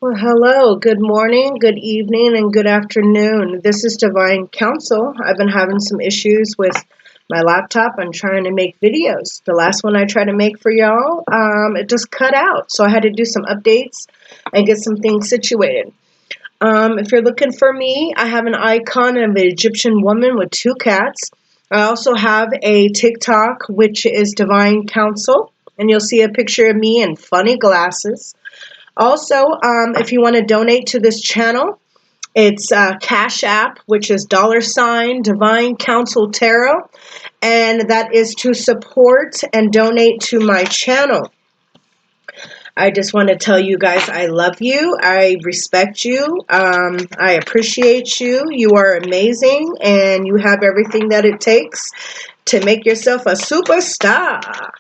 Well, hello, good morning, good evening, and good afternoon. This is Divine Counsel. I've been having some issues with my laptop. I'm trying to make videos. The last one I tried to make for y'all, it just cut out. So I had to do some updates and get some things situated. If you're looking for me, I have an icon of an Egyptian woman with two cats. I also have a TikTok, which is Divine Counsel, and you'll see a picture of me in funny glasses. Also, if you want to donate to this channel, it's Cash App, which is $ Divine Counsel Tarot, and that is to support and donate to my channel. I just want to tell you guys I love you, I respect you, I appreciate you. You are amazing, and you have everything that it takes to make yourself a superstar.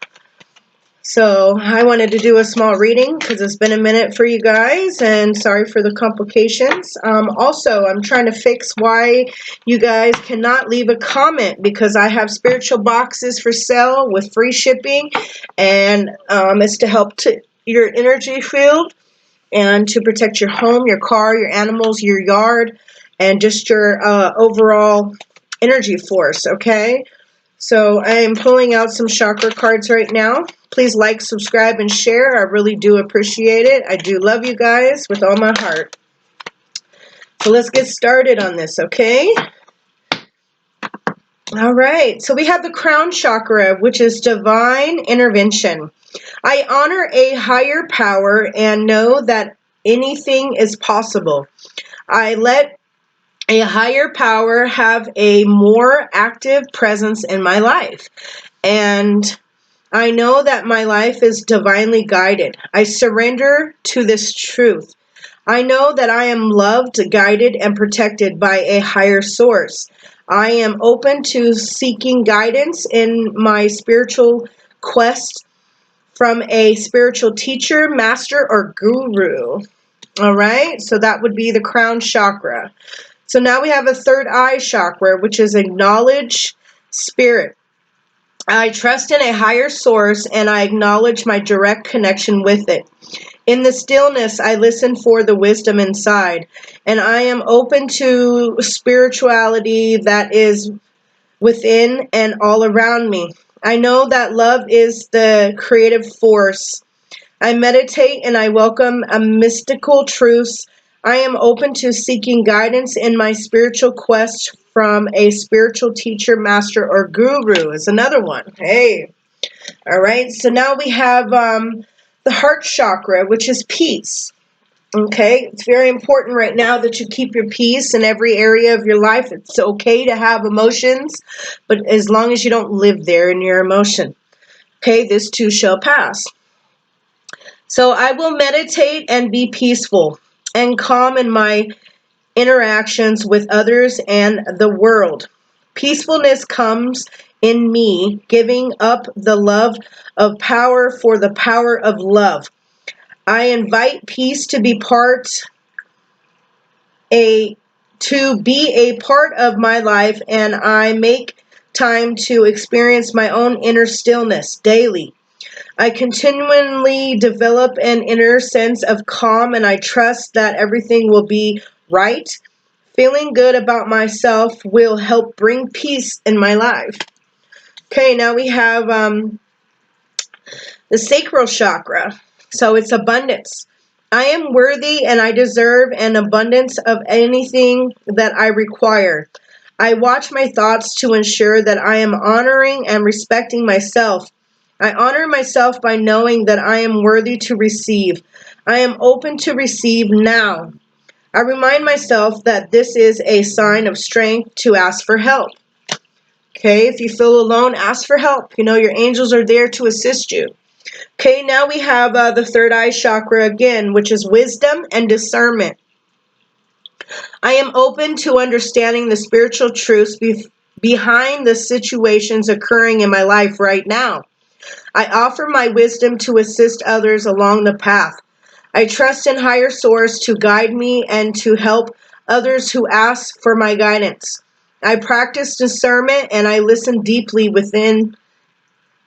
So I wanted to do a small reading because it's been a minute for you guys, and sorry for the complications. Also, I'm trying to fix why you guys cannot leave a comment, because I have spiritual boxes for sale with free shipping, and it's to help to your energy field and to protect your home, your car, your animals, your yard, and just your overall energy force, okay? So I am pulling out some chakra cards right now. Please like, subscribe, and share. I really do appreciate it. I do love you guys with all my heart. So let's get started on this, okay? All right. So we have the crown chakra, which is divine intervention. I honor a higher power and know that anything is possible. I let a higher power have a more active presence in my life. And I know that my life is divinely guided. I surrender to this truth. I know that I am loved, guided, and protected by a higher source. I am open to seeking guidance in my spiritual quest from a spiritual teacher, master, or guru. All right, so that would be the crown chakra. So now we have a third eye chakra, which is acknowledge spirit. I trust in a higher source, and I acknowledge my direct connection with it. In the stillness, I listen for the wisdom inside, and I am open to spirituality that is within and all around me. I know that love is the creative force. I meditate and I welcome a mystical truths. I am open to seeking guidance in my spiritual quest from a spiritual teacher, master, or guru is another one. Hey, all right. So now we have the heart chakra, which is peace. Okay, it's very important right now that you keep your peace in every area of your life. It's okay to have emotions, but as long as you don't live there in your emotion. Okay, this too shall pass. So I will meditate and be peaceful and calm in my interactions with others and the world. Peacefulness comes in me, giving up the love of power for the power of love. I invite peace to be a part of my life, and I make time to experience my own inner stillness daily. I continually develop an inner sense of calm, and I trust that everything will be right. Feeling good about myself will help bring peace in my life. Okay, now we have the sacral chakra. So it's abundance. I am worthy and I deserve an abundance of anything that I require. I watch my thoughts to ensure that I am honoring and respecting myself. I honor myself by knowing that I am worthy to receive. I am open to receive now. I remind myself that this is a sign of strength to ask for help. Okay, if you feel alone, ask for help. You know, your angels are there to assist you. Okay, now we have the third eye chakra again, which is wisdom and discernment. I am open to understanding the spiritual truths behind the situations occurring in my life right now. I offer my wisdom to assist others along the path. I trust in higher source to guide me and to help others who ask for my guidance. I practice discernment and I listen deeply within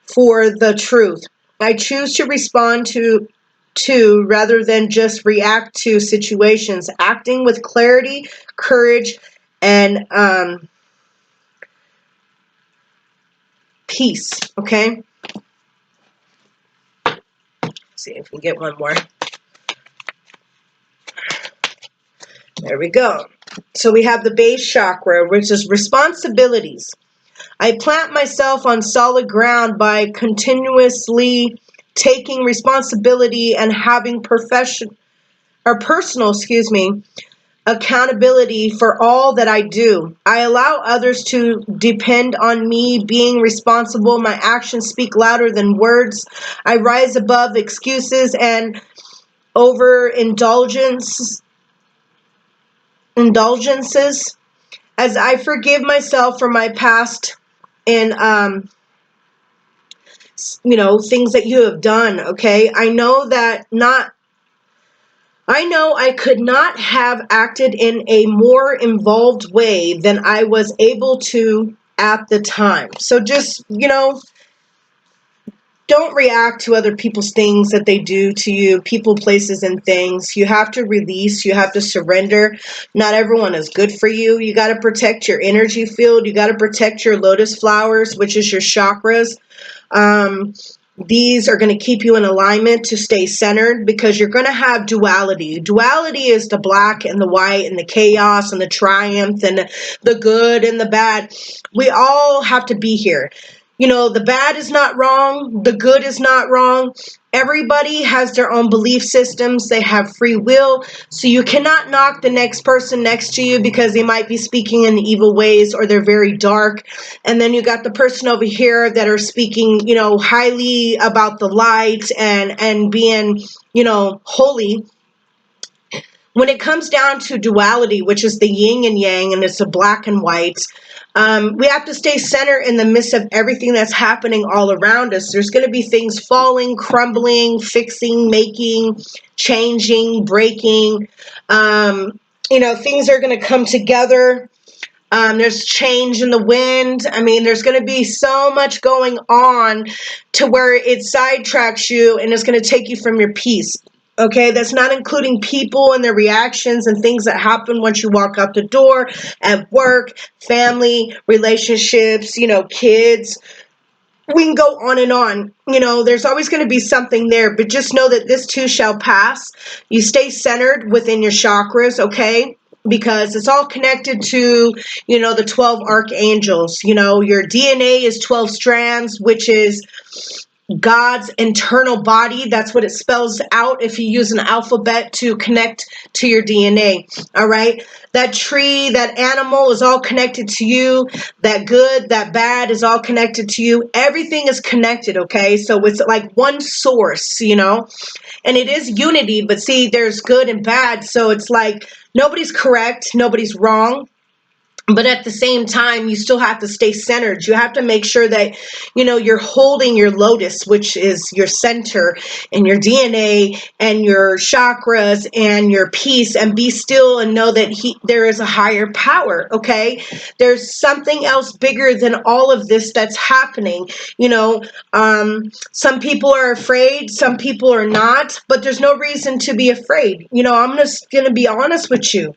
for the truth. I choose to respond to to rather than just react to situations, acting with clarity, courage, and peace. Okay, let's see if we can get one more. There we go. So we have the base chakra, which is responsibilities. I plant myself on solid ground by continuously taking responsibility and having personal, accountability for all that I do. I allow others to depend on me being responsible. My actions speak louder than words. I rise above excuses and overindulgences as I forgive myself for my past and things that you have done. Okay, I know I could not have acted in a more involved way than I was able to at the time. So just, don't react to other people's things that they do to you, people, places, and things. You have to release, you have to surrender. Not everyone is good for you. You got to protect your energy field. You got to protect your lotus flowers, which is your chakras. Um, these are going to keep you in alignment to stay centered because you're going to have duality. Duality is the black and the white and the chaos and the triumph and the good and the bad. We all have to be here. The bad is not wrong. The good is not wrong. Everybody has their own belief systems. They have free will. So you cannot knock the next person next to you because they might be speaking in evil ways or they're very dark. And then you got the person over here that are speaking, highly about the light and being, holy. When it comes down to duality, which is the yin and yang, and it's a black and white, we have to stay centered in the midst of everything that's happening all around us. There's going to be things falling, crumbling, fixing, making, changing, breaking. Things are going to come together. There's change in the wind. I mean, there's going to be so much going on to where it sidetracks you and it's going to take you from your peace. Okay, that's not including people and their reactions and things that happen once you walk out the door at work, family, relationships, kids. We can go on and on. There's always going to be something there, but just know that this too shall pass. You stay centered within your chakras, okay? Because it's all connected to, the 12 archangels. Your DNA is 12 strands, which is God's internal body. That's what it spells out if you use an alphabet to connect to your DNA. All right. That tree, that animal is all connected to you. That good, that bad is all connected to you. Everything is connected. Okay. So it's like one source, and it is unity, but see, there's good and bad. So it's like nobody's correct. Nobody's wrong. But at the same time, you still have to stay centered. You have to make sure that, you're holding your lotus, which is your center and your DNA and your chakras and your peace, and be still and know that there is a higher power. Okay. There's something else bigger than all of this that's happening. Some people are afraid, some people are not, but there's no reason to be afraid. I'm just going to be honest with you.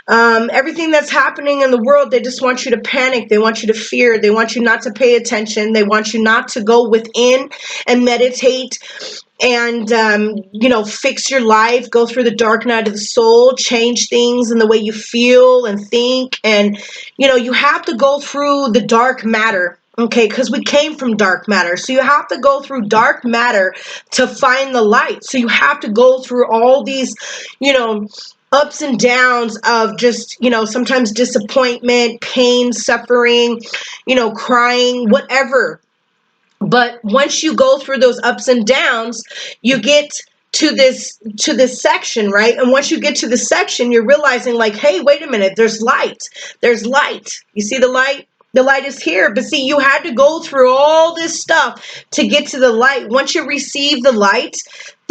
Everything that's happening in the world, they just want you to panic. They want you to fear. They want you not to pay attention. They want you not to go within and meditate and, fix your life, go through the dark night of the soul, change things in the way you feel and think. And, you have to go through the dark matter. Okay, because we came from dark matter. So you have to go through dark matter to find the light. So you have to go through all these, ups and downs of just, sometimes disappointment, pain, suffering, crying, whatever. But once you go through those ups and downs, you get to this section, right? And once you get to the section, you're realizing like, hey, wait a minute, there's light. There's light. You see the light? The light is here. But see, you had to go through all this stuff to get to the light. Once you receive the light,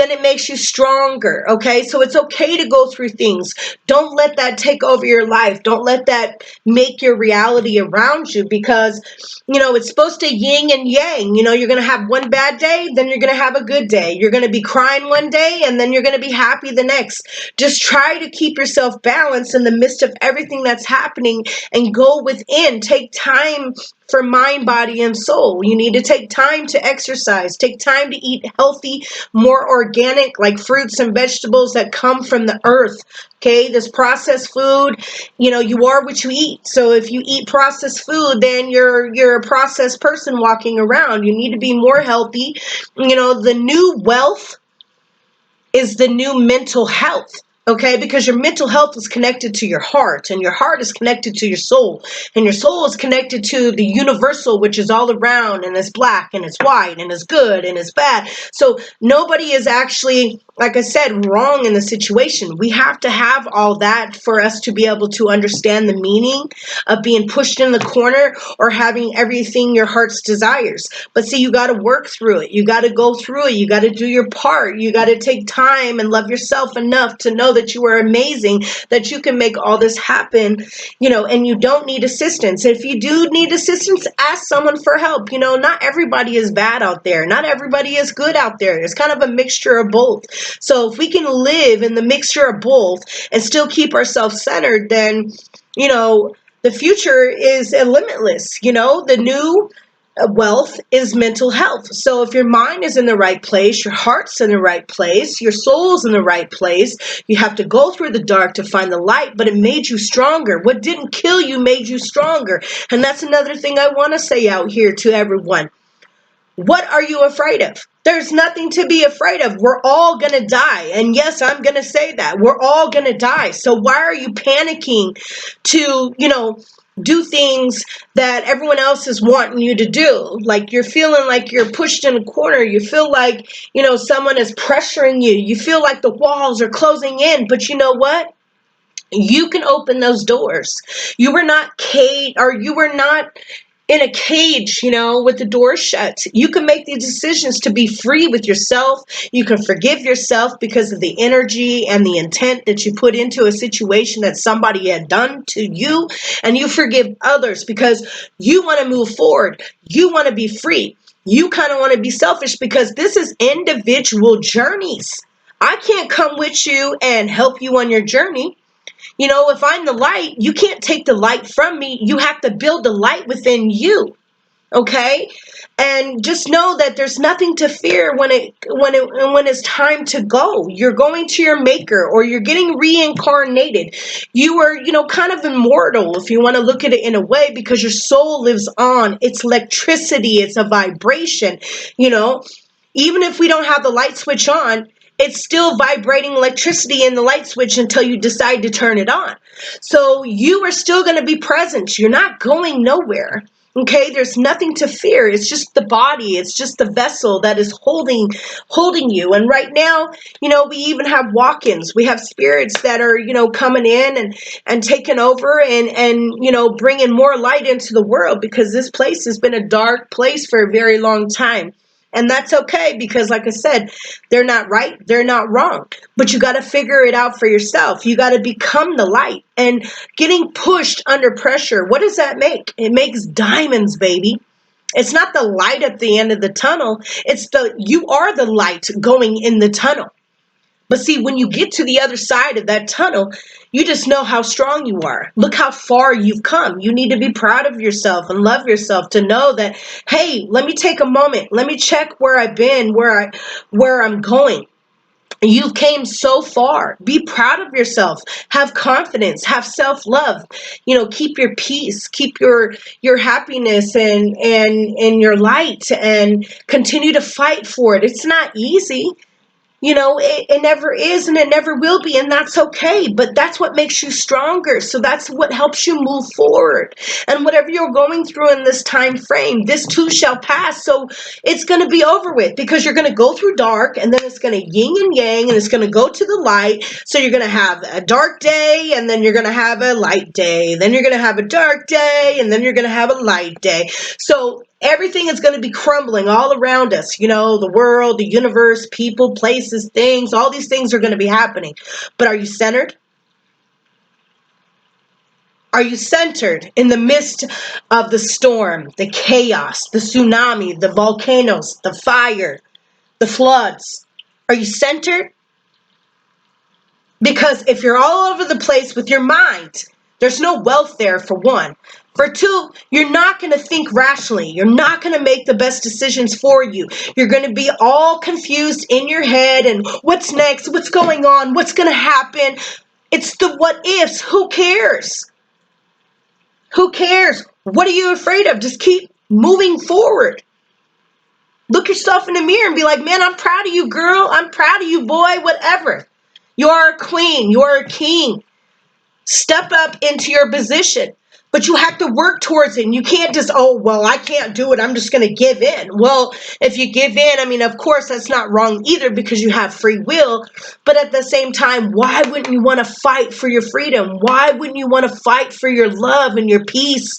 then it makes you stronger. Okay, so it's okay to go through things. Don't let that take over your life. Don't let that make your reality around you, because it's supposed to yin and yang. You're going to have one bad day, then you're going to have a good day. You're going to be crying one day, and then you're going to be happy the next. Just try to keep yourself balanced in the midst of everything that's happening, and go within. Take time for mind, body, and soul. You need to take time to exercise. Take time to eat healthy, more organic, like fruits and vegetables that come from the earth. Okay, this processed food, you are what you eat. So if you eat processed food, then you're a processed person walking around. You need to be more healthy. The new wealth is the new mental health. Okay, because your mental health is connected to your heart, and your heart is connected to your soul, and your soul is connected to the universal, which is all around, and it's black, and it's white, and it's good, and it's bad. So nobody is actually, like I said, wrong in the situation. We have to have all that for us to be able to understand the meaning of being pushed in the corner or having everything your heart's desires. But see, you got to work through it. You got to go through it. You got to do your part. You got to take time and love yourself enough to know that you are amazing, that you can make all this happen, and you don't need assistance. If you do need assistance, ask someone for help. Not everybody is bad out there. Not everybody is good out there. It's kind of a mixture of both. So if we can live in the mixture of both and still keep ourselves centered, then, the future is limitless. The new wealth is mental health. So if your mind is in the right place, your heart's in the right place, your soul's in the right place, you have to go through the dark to find the light, but it made you stronger. What didn't kill you made you stronger. And that's another thing I want to say out here to everyone. What are you afraid of? There's nothing to be afraid of. We're all going to die. And yes, I'm going to say that. We're all going to die. So why are you panicking to, do things that everyone else is wanting you to do? Like, you're feeling like you're pushed in a corner. You feel like, someone is pressuring you. You feel like the walls are closing in. But you know what? You can open those doors. You were not in a cage, with the door shut. You can make these decisions to be free with yourself. You can forgive yourself because of the energy and the intent that you put into a situation that somebody had done to you. And you forgive others because you want to move forward. You want to be free. You kind of want to be selfish, because this is individual journeys. I can't come with you and help you on your journey. If I'm the light, you can't take the light from me. You have to build the light within you. Okay? And just know that there's nothing to fear when it's time to go. You're going to your maker, or you're getting reincarnated. You are, kind of immortal, if you want to look at it in a way, because your soul lives on. It's electricity. It's a vibration. Even if we don't have the light switch on, it's still vibrating electricity in the light switch until you decide to turn it on. So you are still going to be present. You're not going nowhere. Okay, there's nothing to fear. It's just the body. It's just the vessel that is holding you. And right now, we even have walk-ins. We have spirits that are, coming in and taking over and bringing more light into the world, because this place has been a dark place for a very long time. And that's okay, because like I said, they're not right, they're not wrong. But you got to figure it out for yourself. You got to become the light. And getting pushed under pressure, what does that make? It makes diamonds, baby. It's not the light at the end of the tunnel. You are the light going in the tunnel. But see, when you get to the other side of that tunnel, you just know how strong you are. Look how far you've come. You need to be proud of yourself and love yourself to know that, hey, let me take a moment. Let me check where I've been, where I'm going. You came so far. Be proud of yourself. Have confidence. Have self-love. Keep your peace. Keep your happiness and your light, and continue to fight for it. It's not easy. It never is, and it never will be, and that's okay. But that's what makes you stronger. So that's what helps you move forward. And whatever you're going through in this time frame, this too shall pass. So it's going to be over with, because you're going to go through dark, and then it's going to yin and yang, and it's going to go to the light. So you're going to have a dark day, and then you're going to have a light day. Then you're going to have a dark day, and then you're going to have a light day. So Everything is going to be crumbling all around us. You know, the world, the universe, people, places, things, all these things are going to be happening. But are you centered? Are you centered in the midst of the storm, the chaos, the tsunami, the volcanoes, the fire, the floods? Are you centered? Because if you're all over the place with your mind, there's no wealth there, for one. For two, you're not going to think rationally. You're not going to make the best decisions for you. You're going to be all confused in your head and what's next, what's going on, what's going to happen. It's the what ifs. Who cares? Who cares? What are you afraid of? Just keep moving forward. Look yourself in the mirror and be like, man, I'm proud of you, girl. I'm proud of you, boy, whatever. You're a queen. You're a king. Step up into your position. But you have to work towards it. And you can't just, oh, well, I can't do it. I'm just going to give in. Well, if you give in, I mean, of course, that's not wrong either because you have free will. But at the same time, why wouldn't you want to fight for your freedom? Why wouldn't you want to fight for your love and your peace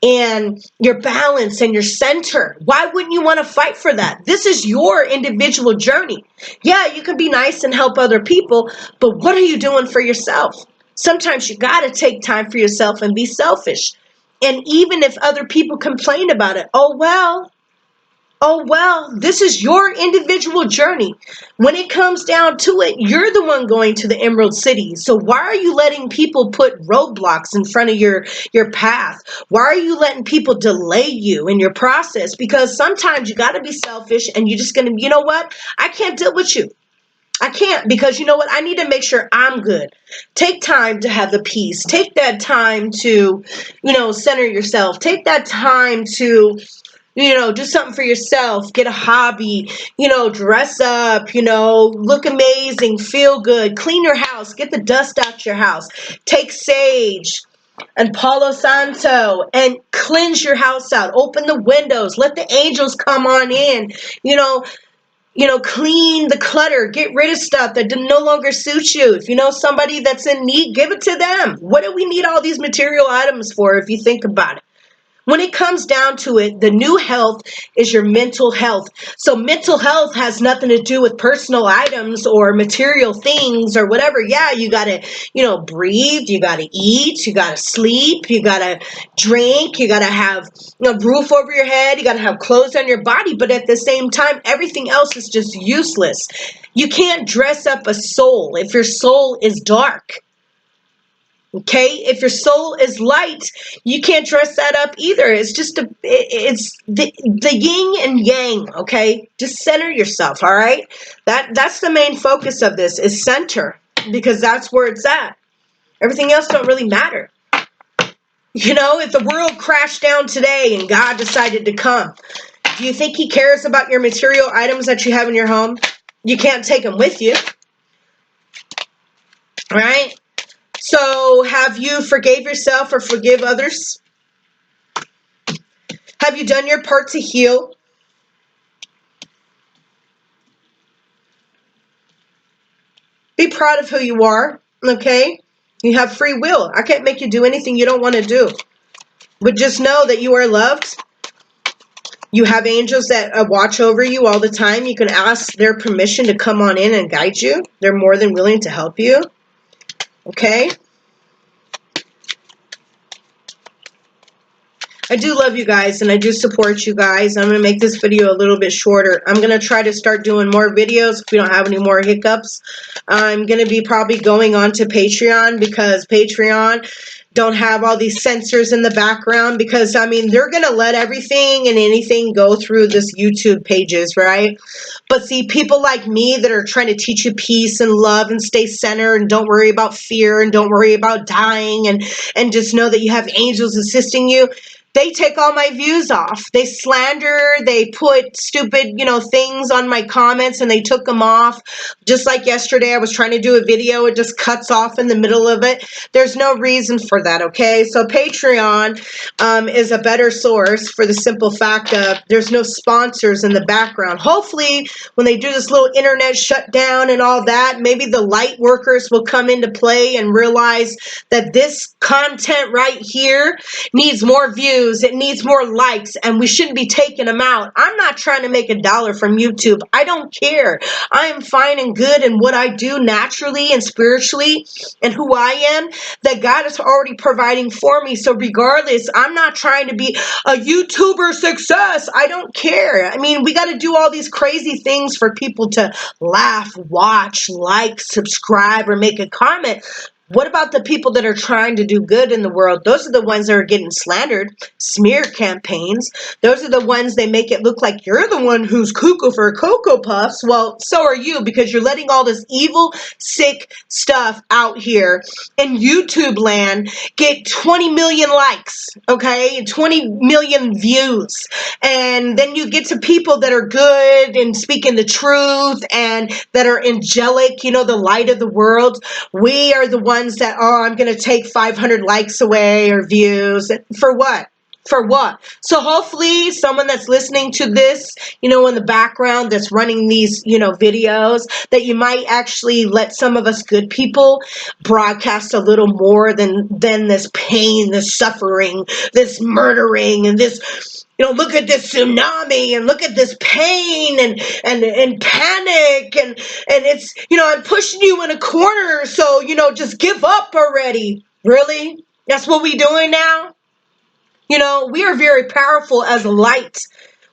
and your balance and your center? Why wouldn't you want to fight for that? This is your individual journey. Yeah, you can be nice and help other people, but what are you doing for yourself? Sometimes you got to take time for yourself and be selfish. And even if other people complain about it, oh well, this is your individual journey. When it comes down to it, you're the one going to the Emerald City. So why are you letting people put roadblocks in front of your path? Why are you letting people delay you in your process? Because sometimes you got to be selfish and you're just going to, you know what? I can't deal with you. I can't, because you know what? I need to make sure I'm good. Take time to have the peace. Take that time to, center yourself. Take that time to, do something for yourself. Get a hobby, dress up, look amazing, feel good. Clean your house. Get the dust out your house. Take sage and Palo Santo and cleanse your house out. Open the windows. Let the angels come on in. Clean the clutter, get rid of stuff that no longer suits you. If you know somebody that's in need, give it to them. What do we need all these material items for if you think about it? When it comes down to it, the new health is your mental health. So mental health has nothing to do with personal items or material things or whatever. Yeah, you got to, breathe. You got to eat. You got to sleep. You got to drink. You got to have a roof over your head. You got to have clothes on your body. But at the same time, everything else is just useless. You can't dress up a soul if your soul is dark. Okay, if your soul is light, you can't dress that up either. It's just it's the yin and yang. Okay, just center yourself. All right, that's the main focus of this is center, because that's where it's at. Everything else don't really matter. If the world crashed down today and God decided to come, do you think He cares about your material items that you have in your home? You can't take them with you, right? So have you forgave yourself or forgive others? Have you done your part to heal? Be proud of who you are, okay? You have free will. I can't make you do anything you don't want to do. But just know that you are loved. You have angels that watch over you all the time. You can ask their permission to come on in and guide you. They're more than willing to help you, okay? I do love you guys, and I do support you guys. I'm going to make this video a little bit shorter. I'm going to try to start doing more videos if we don't have any more hiccups. I'm going to be probably going on to Patreon, because Patreon don't have all these censors in the background, because, I mean, they're going to let everything and anything go through this YouTube pages, right? But see, people like me that are trying to teach you peace and love and stay centered and don't worry about fear and don't worry about dying and just know that you have angels assisting you, they take all my views off. They slander, they put stupid, things on my comments and they took them off. Just like yesterday, I was trying to do a video, it just cuts off in the middle of it. There's no reason for that, okay? So Patreon is a better source for the simple fact of there's no sponsors in the background. Hopefully, when they do this little internet shutdown and all that, maybe the light workers will come into play and realize that this content right here needs more views views, it needs more likes, and we shouldn't be taking them out. I'm not trying to make $1 from YouTube. I don't care. I am fine and good in what I do naturally and spiritually and who I am, that God is already providing for me. So regardless, I'm not trying to be a YouTuber success. I don't care. I mean, we got to do all these crazy things for people to laugh, watch, like, subscribe, or make a comment. What about the people that are trying to do good in the world? Those are the ones that are getting slandered, smear campaigns. Those are the ones they make it look like you're the one who's cuckoo for Cocoa Puffs. Well, so are you, because you're letting all this evil, sick stuff out here in YouTube land get 20 million likes, okay? 20 million views. And then you get to people that are good and speaking the truth and that are angelic, the light of the world. We are the ones that, I'm going to take 500 likes away or views. For what? For what? So hopefully someone that's listening to this, in the background that's running these, videos, that you might actually let some of us good people broadcast a little more than this pain, this suffering, this murdering, and this, look at this tsunami and look at this pain and panic and it's, I'm pushing you in a corner, so, just give up already. Really? That's what we doing now? We are very powerful as light.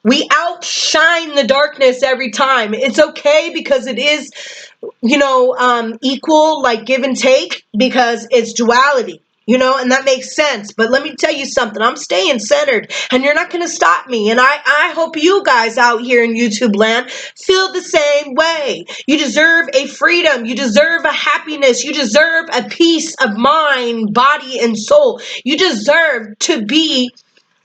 We outshine the darkness every time. It's okay because it is, equal, like give and take, because it's duality, and that makes sense. But let me tell you something. I'm staying centered, and you're not going to stop me. And I hope you guys out here in YouTube land feel the same way. You deserve a freedom. You deserve a happiness. You deserve a peace of mind, body, and soul. You deserve to be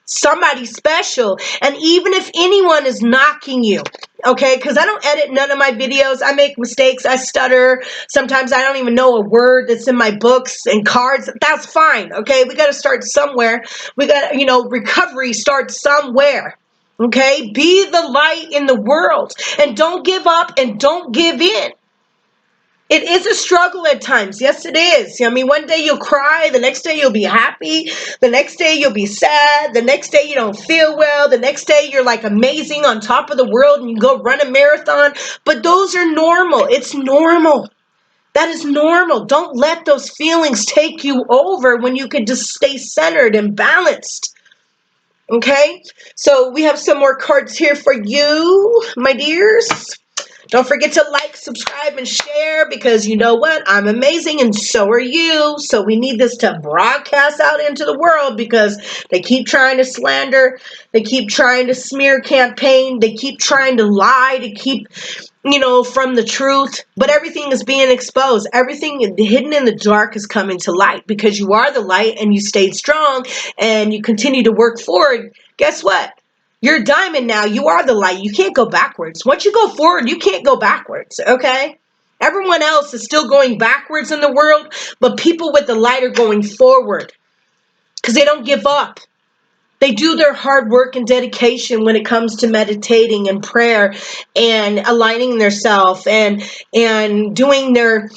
somebody special. And even if anyone is knocking you, okay, because I don't edit none of my videos. I make mistakes. I stutter. Sometimes I don't even know a word that's in my books and cards. That's fine, okay? We got to start somewhere. We got, recovery starts somewhere. Okay? Be the light in the world, and don't give up and don't give in. It is a struggle at times. Yes, it is. I mean, one day you'll cry. The next day you'll be happy. The next day you'll be sad. The next day you don't feel well. The next day you're like amazing, on top of the world, and you go run a marathon. But those are normal. It's normal. That is normal. Don't let those feelings take you over when you could just stay centered and balanced. Okay? So we have some more cards here for you, my dears. Don't forget to like, subscribe, and share, because you know what? I'm amazing, and so are you. So we need this to broadcast out into the world, because they keep trying to slander. They keep trying to smear campaign. They keep trying to lie to keep, from the truth. But everything is being exposed. Everything hidden in the dark is coming to light, because you are the light and you stayed strong and you continue to work forward. Guess what? You're a diamond now. You are the light. You can't go backwards. Once you go forward, you can't go backwards, okay? Everyone else is still going backwards in the world, but people with the light are going forward because they don't give up. They do their hard work and dedication when it comes to meditating and prayer and aligning themselves and doing their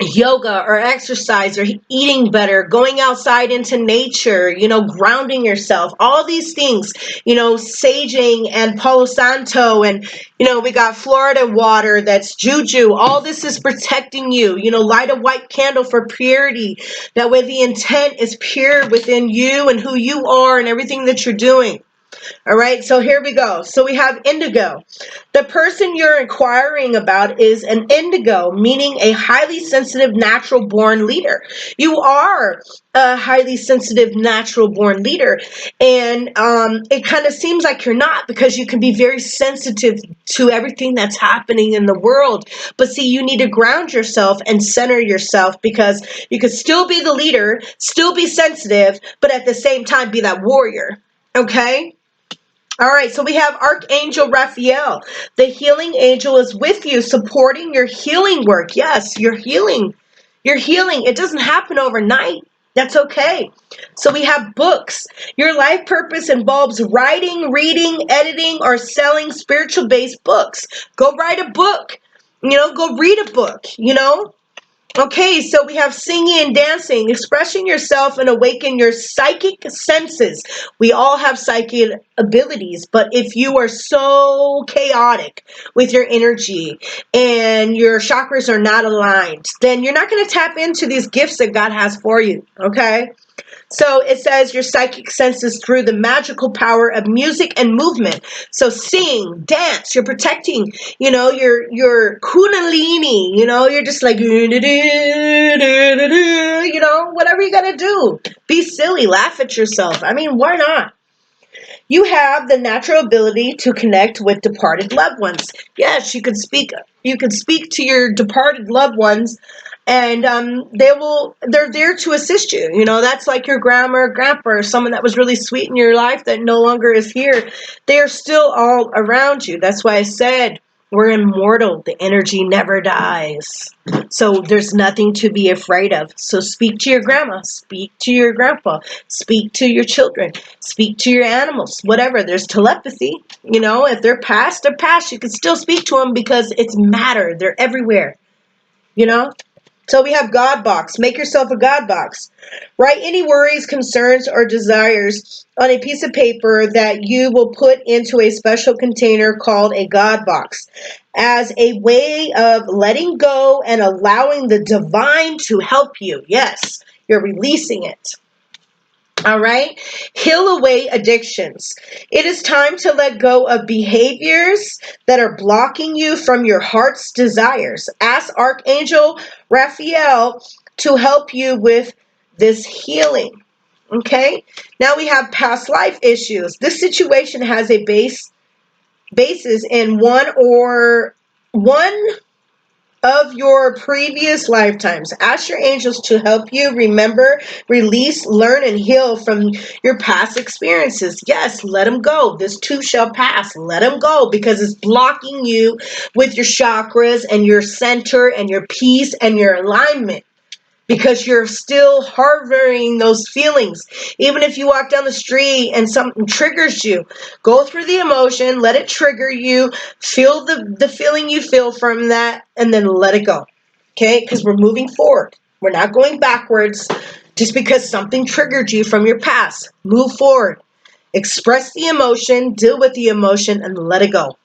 yoga or exercise or eating better, going outside into nature, grounding yourself, all these things, saging and Palo Santo, and, we got Florida water, that's juju. All this is protecting you. Light a white candle for purity. That way the intent is pure within you and who you are and everything that you're doing. All right, so here we go. So we have indigo. The person you're inquiring about is an indigo, meaning a highly sensitive natural born leader. You are a highly sensitive natural born leader, and it kind of seems like you're not, because you can be very sensitive to everything that's happening in the world. But see, you need to ground yourself and center yourself, because you could still be the leader, still be sensitive, but at the same time be that warrior. Okay? All right, so we have Archangel Raphael. The healing angel is with you, supporting your healing work. Yes, you're healing. You're healing. It doesn't happen overnight. That's okay. So we have books. Your life purpose involves writing, reading, editing, or selling spiritual-based books. Go write a book. Go read a book, Okay, so we have singing and dancing, expressing yourself and awaken your psychic senses. We all have psychic abilities, but if you are so chaotic with your energy and your chakras are not aligned, then you're not going to tap into these gifts that God has for you, okay? So it says your psychic senses through the magical power of music and movement. So sing, dance, you're protecting, your kundalini, you're just like, whatever you gotta do. Be silly, laugh at yourself. I mean, why not? You have the natural ability to connect with departed loved ones. Yes, you could speak to your departed loved ones, and they're there to assist you. That's like your grandma or grandpa or someone that was really sweet in your life that no longer is here. They are still all around you. That's why I said we're immortal. The energy never dies. So there's nothing to be afraid of. So speak to your grandma, speak to your grandpa, speak to your children, speak to your animals, whatever. There's telepathy. If they're past, they're past. You can still speak to them because it's matter. They're everywhere. You know? So we have God box. Make yourself a God box. Write any worries, concerns, or desires on a piece of paper that you will put into a special container called a God box as a way of letting go and allowing the divine to help you. Yes, you're releasing it. All right. Heal away addictions. It is time to let go of behaviors that are blocking you from your heart's desires. Ask Archangel Raphael to help you with this healing. Okay. Now we have past life issues. This situation has a basis in one of your previous lifetimes. Ask your angels to help you remember, release, learn, and heal from your past experiences. Yes, let them go. This too shall pass. Let them go because it's blocking you with your chakras and your center and your peace and your alignment, because you're still harboring those feelings. Even if you walk down the street and something triggers you, go through the emotion, let it trigger you, feel the feeling you feel from that, and then let it go. Okay? Because we're moving forward. We're not going backwards just because something triggered you from your past. Move forward. Express the emotion, deal with the emotion, and let it go.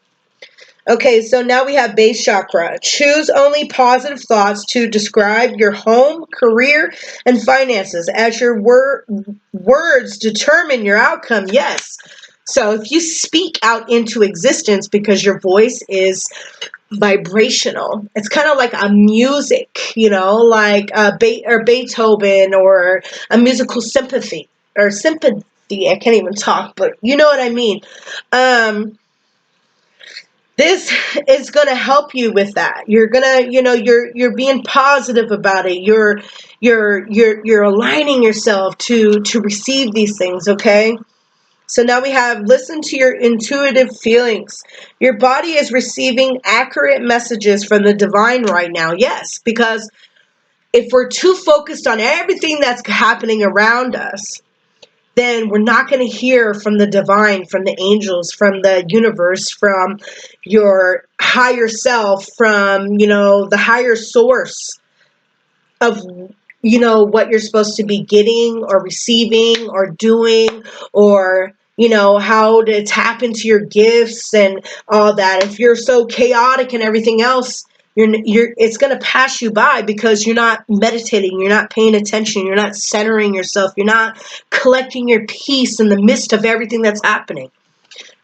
Okay, so now we have base chakra. Choose only positive thoughts to describe your home, career, and finances, as your words determine your outcome. Yes. So if you speak out into existence, because your voice is vibrational, it's kind of like a music, like or Beethoven, or a musical sympathy or sympathy. I can't even talk, but you know what I mean. This is going to help you with that. You're going to, you're being positive about it. You're aligning yourself to receive these things, okay? So now we have listen to your intuitive feelings. Your body is receiving accurate messages from the divine right now. Yes, because if we're too focused on everything that's happening around us, then we're not going to hear from the divine, from the angels, from the universe, from your higher self, from, the higher source of, what you're supposed to be getting or receiving or doing, or, how to tap into your gifts and all that. If you're so chaotic and everything else, it's going to pass you by because you're not meditating, you're not paying attention, you're not centering yourself, you're not collecting your peace in the midst of everything that's happening.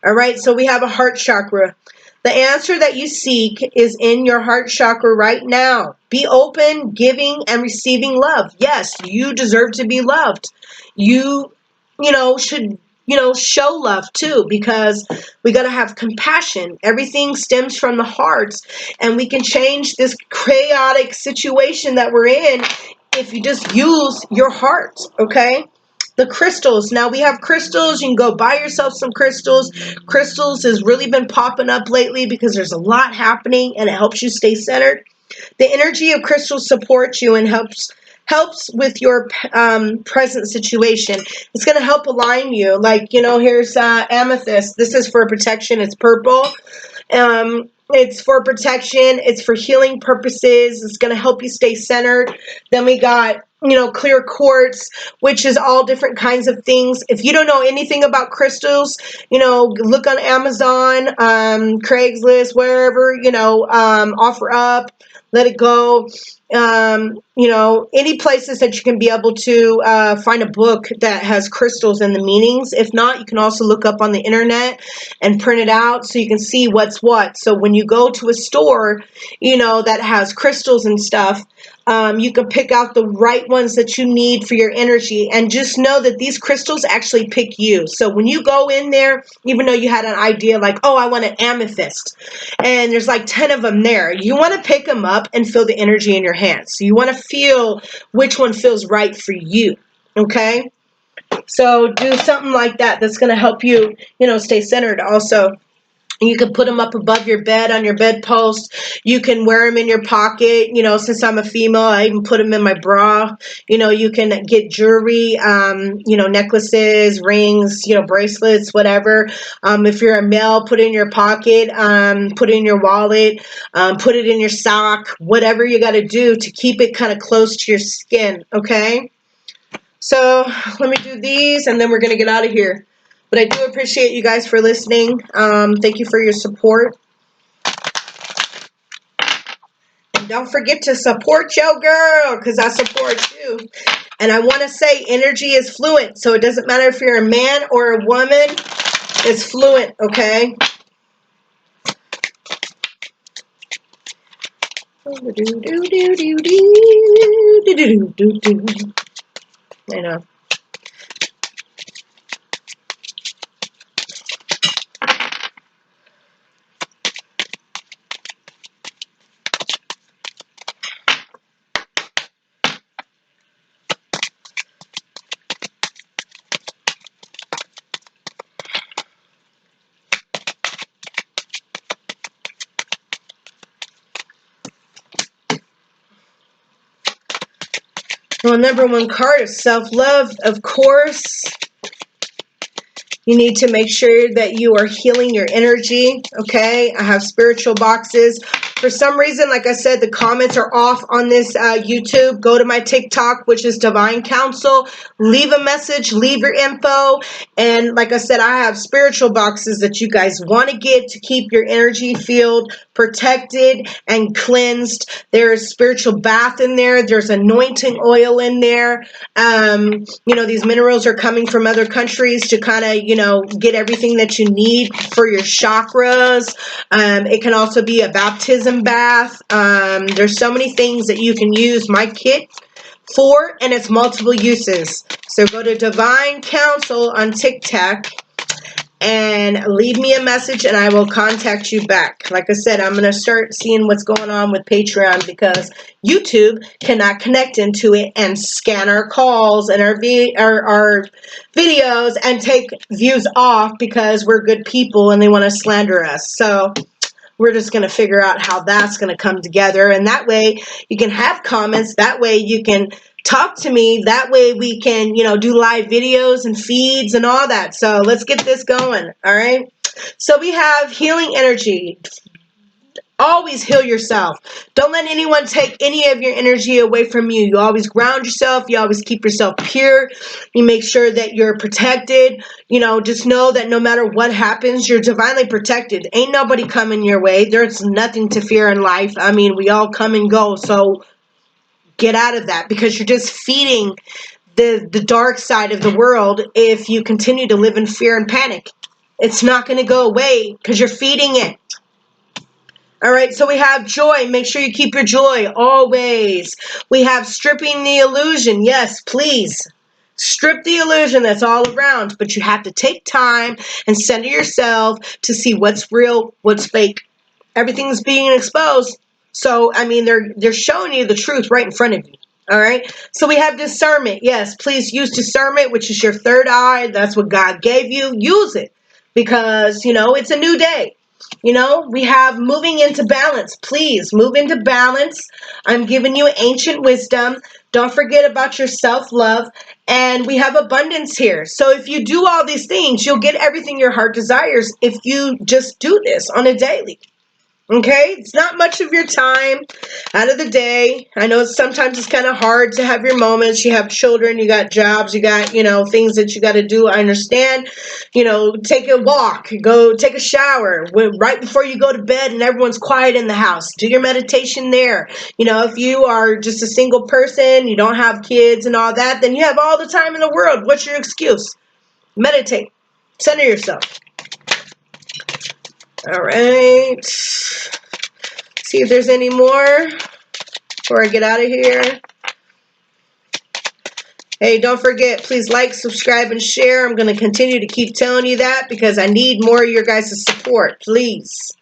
All right, so we have a heart chakra. The answer that you seek is in your heart chakra right now. Be open, giving, and receiving love. Yes, you deserve to be loved. You, should, show love too, because we got to have compassion. Everything stems from the heart, and we can change this chaotic situation that we're in if you just use your heart, okay? The crystals. Now we have crystals. You can go buy yourself some crystals. Crystals has really been popping up lately because there's a lot happening and it helps you stay centered. The energy of crystals supports you and helps with your present situation. It's going to help align you. Like, here's amethyst. This is for protection. It's purple. It's for protection. It's for healing purposes. It's going to help you stay centered. Then we got, clear quartz, which is all different kinds of things. If you don't know anything about crystals, look on Amazon, Craigslist, wherever, offer up, let it go. Any places that you can be able to find a book that has crystals and the meanings. If not, you can also look up on the internet and print it out so you can see what's what. So when you go to a store, that has crystals and stuff, you can pick out the right ones that you need for your energy, and just know that these crystals actually pick you. So when you go in there, even though you had an idea like, oh, I want an amethyst, and there's like 10 of them there, you want to pick them up and feel the energy in your hands. So you want to feel which one feels right for you. Okay? So do something like that. That's going to help you, stay centered also. You can put them up above your bed on your bedpost. You can wear them in your pocket. Since I'm a female, I even put them in my bra. You can get jewelry, necklaces, rings, bracelets, whatever. If you're a male, put it in your pocket, put it in your wallet, put it in your sock, whatever you got to do to keep it kind of close to your skin, okay? So let me do these, and then we're going to get out of here. But I do appreciate you guys for listening. Thank you for your support. And don't forget to support your girl, because I support you. And I want to say energy is fluent. So it doesn't matter if you're a man or a woman. It's fluent, okay? I know. Well, number one card is self-love, of course. You need to make sure that you are healing your energy, okay? I have spiritual boxes. For some reason, like I said, the comments are off on this YouTube. Go to my TikTok, which is Divine Counsel. Leave a message, leave your info. And like I said, I have spiritual boxes that you guys want to get to keep your energy field protected and cleansed. There's spiritual bath in there. There's anointing oil in there. These minerals are coming from other countries to kind of, get everything that you need for your chakras. It can also be a baptism bath. There's so many things that you can use my kit for, and it's multiple uses. So go to Divine Counsel on TikTok and leave me a message, and I will contact you back. Like I said, I'm going to start seeing what's going on with Patreon, because YouTube cannot connect into it and scan our calls and our videos and take views off because we're good people and they want to slander us. So we're just going to figure out how that's going to come together. And that way you can have comments. That way you can talk to me. That way we can, do live videos and feeds and all that. So let's get this going. All right. So we have healing energy. Always heal yourself. Don't let anyone take any of your energy away from you. You always ground yourself. You always keep yourself pure. You make sure that you're protected. Just know that no matter what happens, you're divinely protected. Ain't nobody coming your way. There's nothing to fear in life. I mean, we all come and go. So get out of that, because you're just feeding the dark side of the world if you continue to live in fear and panic. It's not going to go away because you're feeding it. All right, so we have joy. Make sure you keep your joy always. We have stripping the illusion. Yes, please. Strip the illusion that's all around, but you have to take time and center yourself to see what's real, what's fake. Everything's being exposed. So, I mean, they're showing you the truth right in front of you. All right, so we have discernment. Yes, please use discernment, which is your third eye. That's what God gave you. Use it, because, it's a new day. We have moving into balance. Please move into balance. I'm giving you ancient wisdom. Don't forget about your self-love. And we have abundance here. So if you do all these things, you'll get everything your heart desires if you just do this on a daily. Okay, it's not much of your time out of the day. I know sometimes it's kind of hard to have your moments. You have children, you got jobs, you got, things that you got to do. I understand. Take a walk, go take a shower right before you go to bed and everyone's quiet in the house. Do your meditation there. If you are just a single person, you don't have kids and all that, then you have all the time in the world. What's your excuse? Meditate. Center yourself. All right. See if there's any more before I get out of here. Hey, don't forget, please like, subscribe, and share. I'm going to continue to keep telling you that because I need more of your guys' support, please.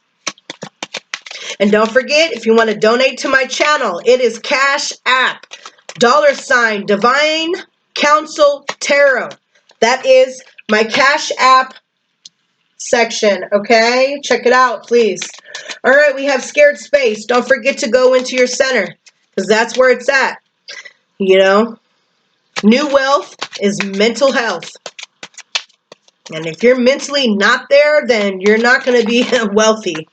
And don't forget, if you want to donate to my channel, it is Cash App, $ Divine Counsel Tarot. That is my Cash App section, okay? Check it out, please. All right, we have Scared Space. Don't forget to go into your center because that's where it's at. New wealth is mental health. And if you're mentally not there, then you're not going to be wealthy.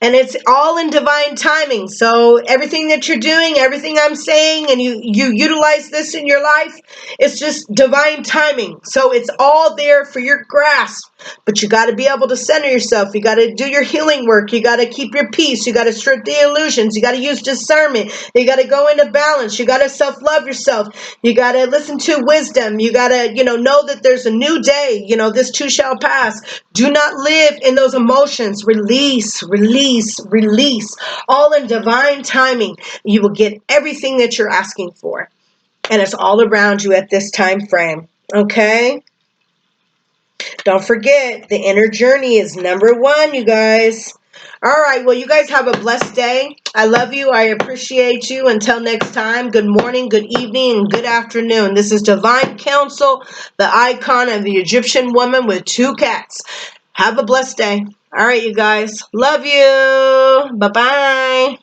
And it's all in divine timing. So everything that you're doing, everything I'm saying, and you utilize this in your life, it's just divine timing. So it's all there for your grasp. But you got to be able to center yourself. You got to do your healing work. You got to keep your peace. You got to strip the illusions. You got to use discernment. You got to go into balance. You got to self-love yourself. You got to listen to wisdom. You got to, know that there's a new day. This too shall pass. Do not live in those emotions. Release, release, release. All in divine timing. You will get everything that you're asking for. And it's all around you at this time frame. Okay? Don't forget, the inner journey is #1, you guys. All right, well, you guys have a blessed day. I love you. I appreciate you. Until next time, good morning, good evening, and good afternoon. This is Divine Counsel, the icon of the Egyptian woman with 2 cats. Have a blessed day. All right, you guys. Love you. Bye-bye.